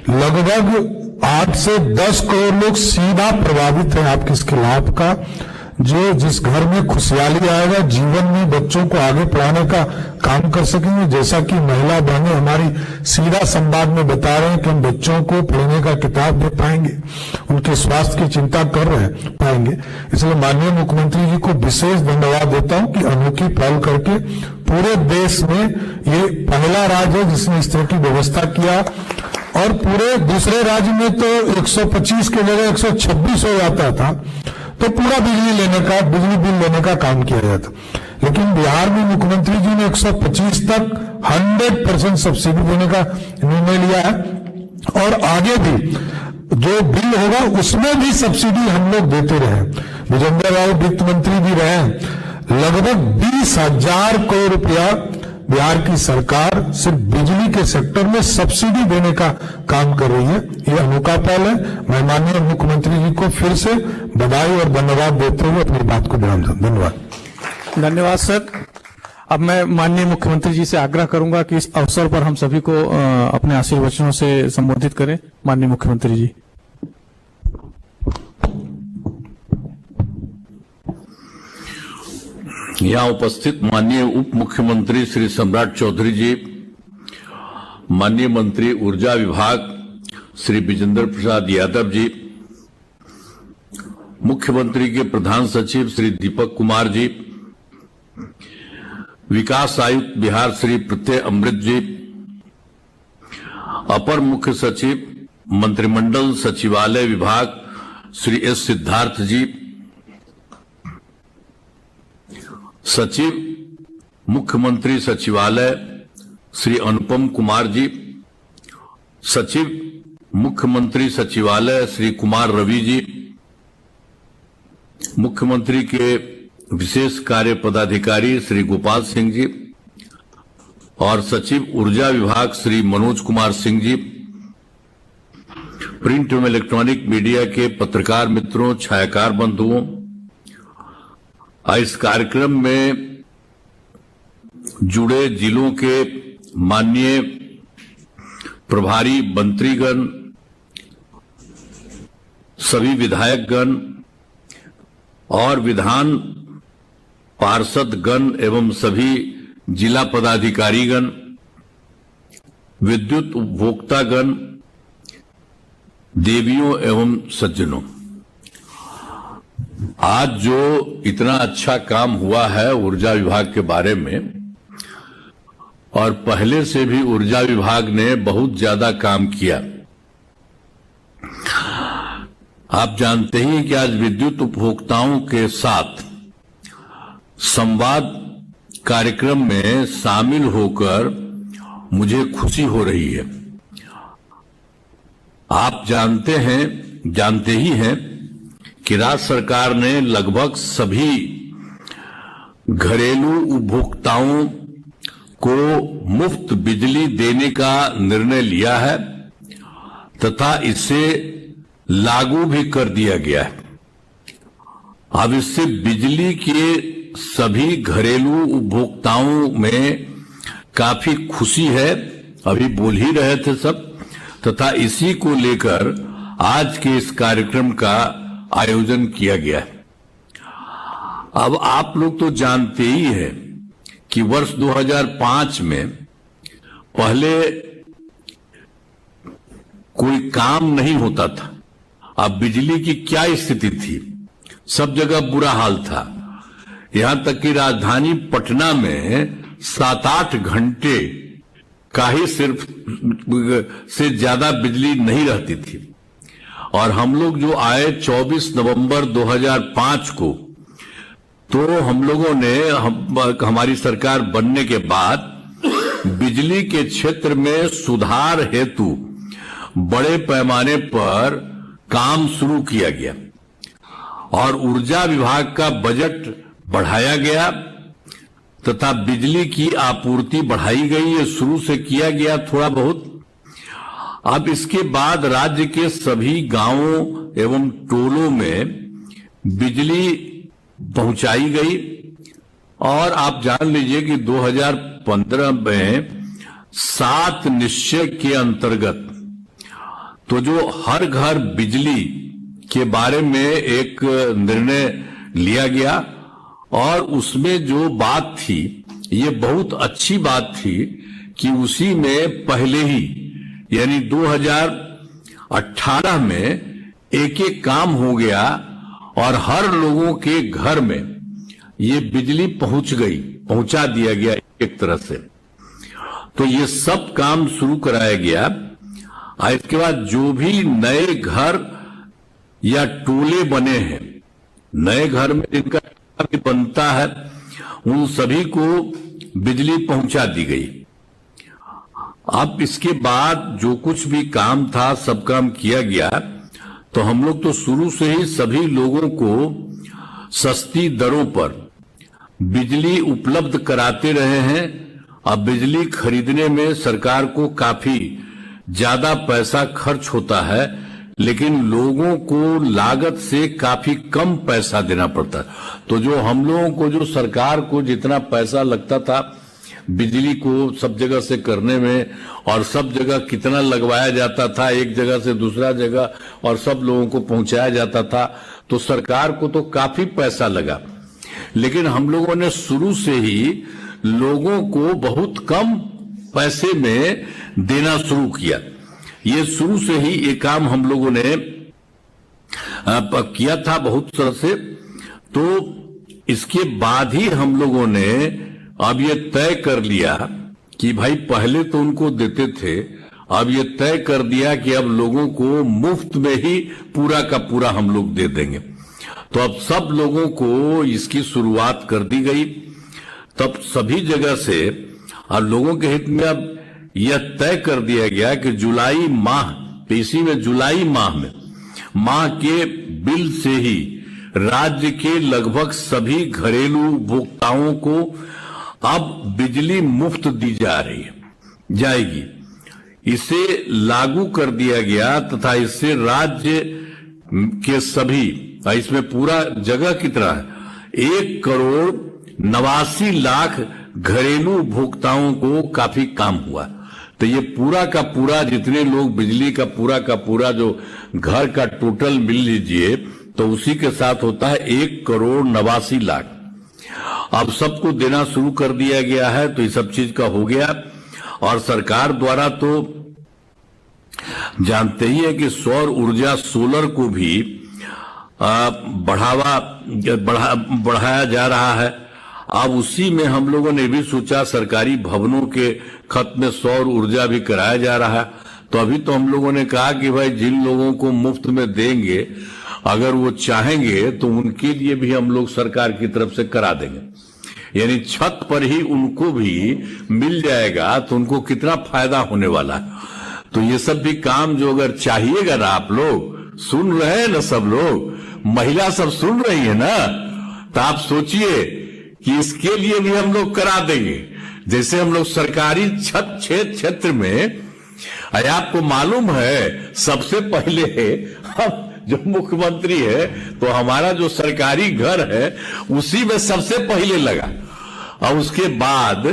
लगभग 8 से 10 करोड़ लोग सीधा प्रभावित हैं आपके इसके लाभ का। जो जिस घर में खुशहाली आएगा, जीवन में बच्चों को आगे पढ़ाने का काम कर सकेंगे। जैसा कि महिला बहनें हमारी सीधा संवाद में बता रहे हैं कि हम बच्चों को पढ़ने का किताब दे पाएंगे, उनके स्वास्थ्य की चिंता कर रहे पाएंगे। इसलिए माननीय मुख्यमंत्री जी को विशेष धन्यवाद देता हूं कि अनोखी पहल करके पूरे देश में ये पहला राज्य है जिसने इस तरह की व्यवस्था किया। और पूरे दूसरे राज्य में तो 125 की जगह 126 हो जाता था, तो पूरा बिजली बिल लेने का काम किया जाता। लेकिन बिहार में मुख्यमंत्री जी ने 125 तक 100% सब्सिडी देने का निर्णय लिया है। और आगे भी जो बिल होगा उसमें भी सब्सिडी हम लोग देते रहे। विजेंद्र राव वित्त मंत्री भी रहे। लगभग 20,000 करोड़ रुपया बिहार की सरकार सिर्फ बिजली के सेक्टर में सब्सिडी देने का काम कर रही है। ये अनोखा पहल है। मैं माननीय मुख्यमंत्री जी को फिर से बधाई और धन्यवाद देते हुए अपनी बात को विराम दूं। धन्यवाद। धन्यवाद सर। अब मैं माननीय मुख्यमंत्री जी से आग्रह करूंगा कि इस अवसर पर हम सभी को अपने आशीर्वचनों से संबोधित करें। माननीय मुख्यमंत्री जी। यहाँ उपस्थित माननीय उप मुख्यमंत्री श्री सम्राट चौधरी जी, माननीय मंत्री ऊर्जा विभाग श्री विजेंद्र प्रसाद यादव जी, मुख्यमंत्री के प्रधान सचिव श्री दीपक कुमार जी, विकास आयुक्त बिहार श्री प्रत्यय अमृत जी, अपर मुख्य सचिव मंत्रिमंडल सचिवालय विभाग श्री एस सिद्धार्थ जी, सचिव मुख्यमंत्री सचिवालय श्री अनुपम कुमार जी, सचिव मुख्यमंत्री सचिवालय श्री कुमार रवि जी, मुख्यमंत्री के विशेष कार्य पदाधिकारी श्री गोपाल सिंह जी और सचिव ऊर्जा विभाग श्री मनोज कुमार सिंह जी, प्रिंट एवं इलेक्ट्रॉनिक मीडिया के पत्रकार मित्रों, छायाकार बंधुओं, इस कार्यक्रम में जुड़े जिलों के माननीय प्रभारी मंत्रीगण, सभी विधायकगण और विधान पार्षदगण एवं सभी जिला पदाधिकारीगण, विद्युत उपभोक्तागण, देवियों एवं सज्जनों, आज जो इतना अच्छा काम हुआ है ऊर्जा विभाग के बारे में, और पहले से भी ऊर्जा विभाग ने बहुत ज्यादा काम किया। आप जानते ही कि आज विद्युत उपभोक्ताओं के साथ संवाद कार्यक्रम में शामिल होकर मुझे खुशी हो रही है। आप जानते ही हैं कि राज्य सरकार ने लगभग सभी घरेलू उपभोक्ताओं को मुफ्त बिजली देने का निर्णय लिया है तथा इसे लागू भी कर दिया गया है। अब इससे बिजली के सभी घरेलू उपभोक्ताओं में काफी खुशी है, अभी बोल ही रहे थे सब, तथा इसी को लेकर आज के इस कार्यक्रम का आयोजन किया गया है। अब आप लोग तो जानते ही हैं कि वर्ष 2005 में पहले कोई काम नहीं होता था। अब बिजली की क्या स्थिति थी, सब जगह बुरा हाल था। यहां तक कि राजधानी पटना में 7-8 घंटे का ही सिर्फ से ज्यादा बिजली नहीं रहती थी। और हम लोग जो आए 24 नवंबर 2005 को, तो हम लोगों ने हमारी सरकार बनने के बाद बिजली के क्षेत्र में सुधार हेतु बड़े पैमाने पर काम शुरू किया गया और ऊर्जा विभाग का बजट बढ़ाया गया तथा बिजली की आपूर्ति बढ़ाई गई। ये शुरू से किया गया थोड़ा बहुत। अब इसके बाद राज्य के सभी गांवों एवं टोलों में बिजली पहुंचाई गई और आप जान लीजिए कि 2015 में 7 निश्चय के अंतर्गत तो जो हर घर बिजली के बारे में एक निर्णय लिया गया और उसमें जो बात थी ये बहुत अच्छी बात थी कि उसी में पहले ही यानी 2018 में एक एक काम हो गया और हर लोगों के घर में ये बिजली पहुंचा दिया गया एक तरह से। तो ये सब काम शुरू कराया गया और इसके बाद जो भी नए घर या टोले बने हैं, नए घर में जिनका बनता है, उन सभी को बिजली पहुंचा दी गई। अब इसके बाद जो कुछ भी काम था सब काम किया गया। तो हम लोग तो शुरू से ही सभी लोगों को सस्ती दरों पर बिजली उपलब्ध कराते रहे हैं। अब बिजली खरीदने में सरकार को काफी ज्यादा पैसा खर्च होता है, लेकिन लोगों को लागत से काफी कम पैसा देना पड़ता है। तो जो हम लोगों को जो सरकार को जितना पैसा लगता था बिजली को सब जगह से करने में और सब जगह कितना लगवाया जाता था एक जगह से दूसरा जगह और सब लोगों को पहुंचाया जाता था, तो सरकार को तो काफी पैसा लगा। लेकिन हम लोगों ने शुरू से ही लोगों को बहुत कम पैसे में देना शुरू किया। ये शुरू से ही ये काम हम लोगों ने किया था बहुत तरह से। तो इसके बाद ही हम लोगों ने अब ये तय कर लिया कि भाई पहले तो उनको देते थे, अब ये तय कर दिया कि अब लोगों को मुफ्त में ही पूरा का पूरा हम लोग दे देंगे। तो अब सब लोगों को इसकी शुरुआत कर दी गई। तब सभी जगह से और लोगों के हित में अब यह तय कर दिया गया कि जुलाई माह, इसी में जुलाई माह के बिल से ही राज्य के लगभग सभी घरेलू उपभोक्ताओं को अब बिजली मुफ्त दी जाएगी। इसे लागू कर दिया गया तथा इससे राज्य के सभी, इसमें पूरा जगह कितना है, 1,89,00,000 घरेलू उपभोक्ताओं को काफी काम हुआ। तो ये पूरा का पूरा जितने लोग बिजली का पूरा जो घर का टोटल मिल लीजिए तो उसी के साथ होता है 1,89,00,000। अब सबको देना शुरू कर दिया गया है। तो ये सब चीज का हो गया। और सरकार द्वारा तो जानते ही है कि सौर ऊर्जा सोलर को भी बढ़ाया जा रहा है। अब उसी में हम लोगों ने भी सोचा सरकारी भवनों के खत में सौर ऊर्जा भी कराया जा रहा है। तो अभी तो हम लोगों ने कहा कि भाई जिन लोगों को मुफ्त में देंगे अगर वो चाहेंगे तो उनके लिए भी हम लोग सरकार की तरफ से करा देंगे, यानी छत पर ही उनको भी मिल जाएगा। तो उनको कितना फायदा होने वाला है। तो ये सब भी काम जो अगर चाहिएगा ना, आप लोग सुन रहे हैं ना, सब लोग महिला सब सुन रही है ना, तो आप सोचिए कि इसके लिए भी हम लोग करा देंगे। जैसे हम लोग सरकारी छत क्षेत्र में, आपको मालूम है सबसे पहले हम जो मुख्यमंत्री है तो हमारा जो सरकारी घर है उसी में सबसे पहले लगा। और उसके बाद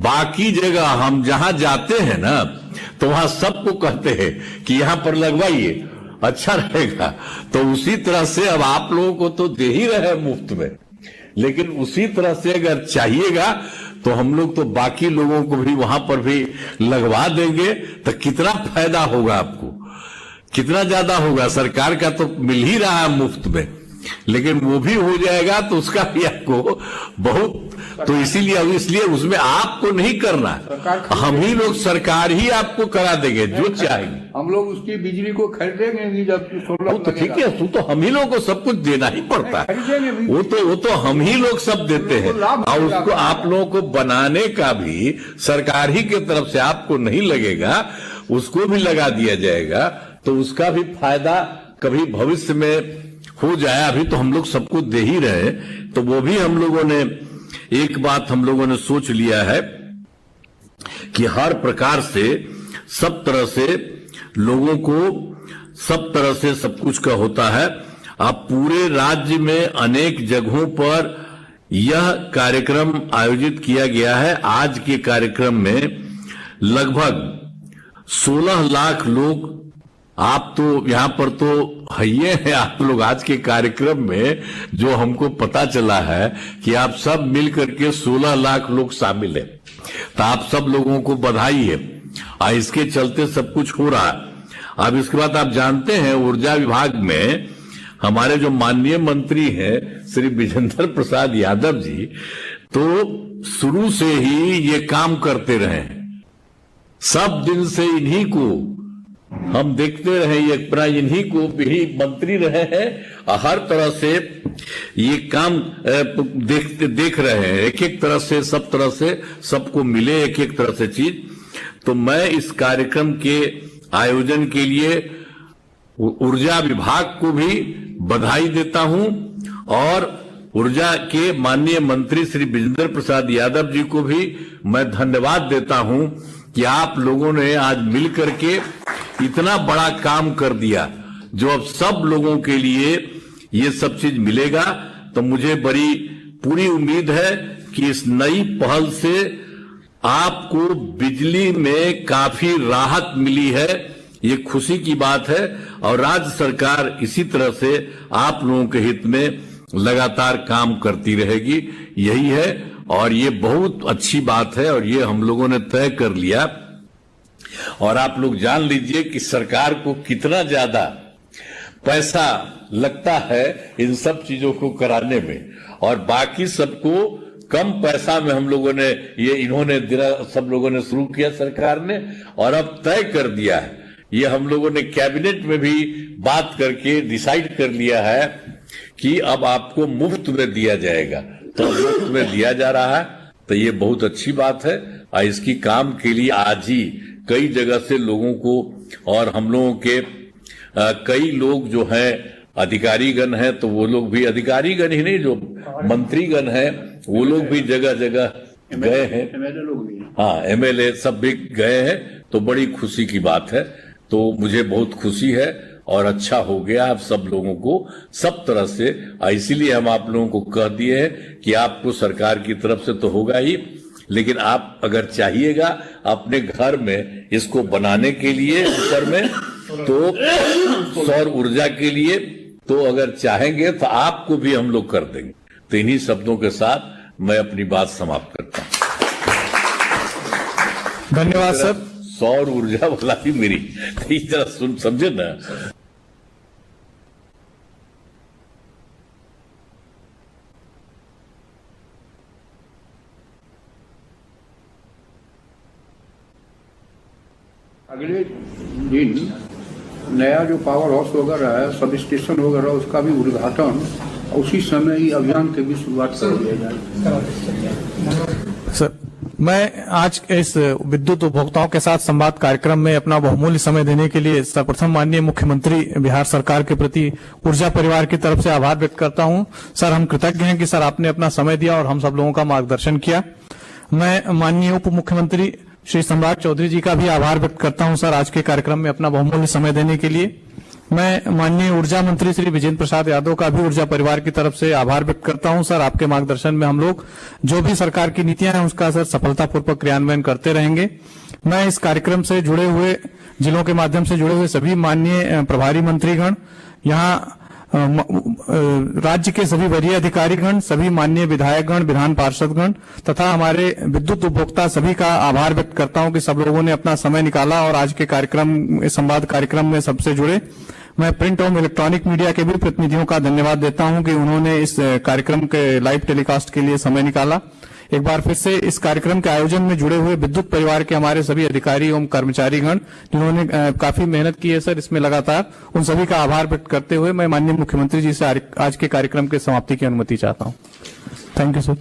बाकी जगह हम जहां जाते हैं ना तो वहां सबको कहते हैं कि यहां पर लगवाइए, अच्छा रहेगा। तो उसी तरह से अब आप लोगों को तो दे ही रहे मुफ्त में, लेकिन उसी तरह से अगर चाहिएगा तो हम लोग तो बाकी लोगों को भी वहां पर भी लगवा देंगे। तो कितना फायदा होगा आपको, कितना ज्यादा होगा। सरकार का तो मिल ही रहा है मुफ्त में, लेकिन वो भी हो जाएगा तो उसका भी आपको बहुत, तो इसलिए उसमें आपको नहीं करना, हम ही लोग सरकार ही आपको करा देंगे जो चाहेंगे। हम लोग उसकी बिजली को खरीदेंगे भी जब सोलर तो ठीक है, तो हम ही लोग को सब कुछ देना ही पड़ता है। वो तो हम ही लोग सब देते हैं। और उसको आप लोगों को बनाने का भी सरकार ही की तरफ से आपको नहीं लगेगा, उसको भी लगा दिया जाएगा। तो उसका भी फायदा कभी भविष्य में हो जाए। अभी तो हम लोग सबको दे ही रहे। तो वो भी हम लोगों ने एक बात हम लोगों ने सोच लिया है कि हर प्रकार से सब तरह से लोगों को सब तरह से सब कुछ का होता है। अब पूरे राज्य में अनेक जगहों पर यह कार्यक्रम आयोजित किया गया है। आज के कार्यक्रम में लगभग 16 लाख लोग आप तो यहाँ पर तो हइये हैं आप लोग। आज के कार्यक्रम में जो हमको पता चला है कि आप सब मिल करके 16 लाख लोग शामिल हैं, तो आप सब लोगों को बधाई है। और इसके चलते सब कुछ हो रहा है। अब इसके बाद आप जानते हैं ऊर्जा विभाग में हमारे जो माननीय मंत्री हैं श्री विजेंद्र प्रसाद यादव जी, तो शुरू से ही ये काम करते रहे हैं। सब दिन से इन्हीं को हम देखते रहे, ये अपना इन्हीं को भी मंत्री रहे हैं और हर तरह से ये काम देख रहे हैं। एक एक तरह से सब तरह से सबको मिले एक एक तरह से चीज। तो मैं इस कार्यक्रम के आयोजन के लिए ऊर्जा विभाग को भी बधाई देता हूं और ऊर्जा के माननीय मंत्री श्री विजेंद्र प्रसाद यादव जी को भी मैं धन्यवाद देता हूं कि आप लोगों ने आज मिलकर के इतना बड़ा काम कर दिया, जो अब सब लोगों के लिए ये सब चीज मिलेगा। तो मुझे बड़ी पूरी उम्मीद है कि इस नई पहल से आपको बिजली में काफी राहत मिली है, ये खुशी की बात है। और राज्य सरकार इसी तरह से आप लोगों के हित में लगातार काम करती रहेगी, यही है। और ये बहुत अच्छी बात है और ये हम लोगों ने तय कर लिया। और आप लोग जान लीजिए कि सरकार को कितना ज्यादा पैसा लगता है इन सब चीजों को कराने में, और बाकी सबको कम पैसा में हम लोगों ने इन्होंने सब लोगों ने शुरू किया सरकार ने, और अब तय कर दिया है। ये हम लोगों ने कैबिनेट में भी बात करके डिसाइड कर लिया है कि अब आपको मुफ्त में दिया जाएगा, तो मुफ्त में दिया जा रहा है। तो ये बहुत अच्छी बात है। और इसकी काम के लिए आज ही कई जगह से लोगों को, और हम लोगों के कई लोग जो हैं अधिकारीगण हैं, तो वो लोग भी अधिकारीगण ही नहीं, जो मंत्रीगण हैं वो लोग भी जगह जगह गए हैं। एमएलए लोग भी, हाँ एमएलए सब भी गए हैं। तो बड़ी खुशी की बात है। तो मुझे बहुत खुशी है और अच्छा हो गया आप सब लोगों को सब तरह से। इसीलिए हम आप लोगों को कह दिए हैं कि आपको सरकार की तरफ से तो होगा ही, लेकिन आप अगर चाहिएगा अपने घर में इसको बनाने के लिए ऊपर में, तो सौर ऊर्जा के लिए, तो अगर चाहेंगे तो आपको भी हम लोग कर देंगे। तो इन्हीं शब्दों के साथ मैं अपनी बात समाप्त करता हूं। धन्यवाद सर। सौर ऊर्जा वाला भी मेरी इस तरह सुन समझे ना। अगले दिन नया जो पावर हाउस वगैरह है, सब स्टेशन वगैरह, उसका भी उद्घाटन उसी समय ही अभियान की भी शुरुआत कर दिया जाए। सर, मैं आज इस विद्युत उपभोक्ताओं के साथ संवाद कार्यक्रम में अपना बहुमूल्य समय देने के लिए सर्वप्रथम माननीय मुख्यमंत्री बिहार सरकार के प्रति ऊर्जा परिवार की तरफ से आभार व्यक्त करता हूं। सर, हम कृतज्ञ हैं कि सर आपने अपना समय दिया और हम सब लोगों का मार्गदर्शन किया। मैं माननीय उप मुख्यमंत्री श्री सम्राट चौधरी जी का भी आभार व्यक्त करता हूं सर, आज के कार्यक्रम में अपना बहुमूल्य समय देने के लिए। मैं माननीय ऊर्जा मंत्री श्री विजेंद्र प्रसाद यादव का भी ऊर्जा परिवार की तरफ से आभार व्यक्त करता हूं सर। आपके मार्गदर्शन में हम लोग जो भी सरकार की नीतियां हैं उसका सर सफलतापूर्वक क्रियान्वयन करते रहेंगे। मैं इस कार्यक्रम से जुड़े हुए जिलों के माध्यम से जुड़े हुए सभी माननीय प्रभारी मंत्रीगण, यहाँ राज्य के सभी वरीय अधिकारीगण, सभी माननीय विधायकगण, विधान पार्षदगण तथा हमारे विद्युत उपभोक्ता सभी का आभार व्यक्त करता हूं कि सब लोगों ने अपना समय निकाला और आज के कार्यक्रम संवाद कार्यक्रम में सबसे जुड़े। मैं प्रिंट और इलेक्ट्रॉनिक मीडिया के भी प्रतिनिधियों का धन्यवाद देता हूं कि उन्होंने इस कार्यक्रम के लाइव टेलीकास्ट के लिए समय निकाला। एक बार फिर से इस कार्यक्रम के आयोजन में जुड़े हुए विद्युत परिवार के हमारे सभी अधिकारी एवं कर्मचारीगण जिन्होंने काफी मेहनत की है सर इसमें लगातार, उन सभी का आभार व्यक्त करते हुए मैं माननीय मुख्यमंत्री जी से आज के कार्यक्रम के समाप्ति की अनुमति चाहता हूं। Thank you sir.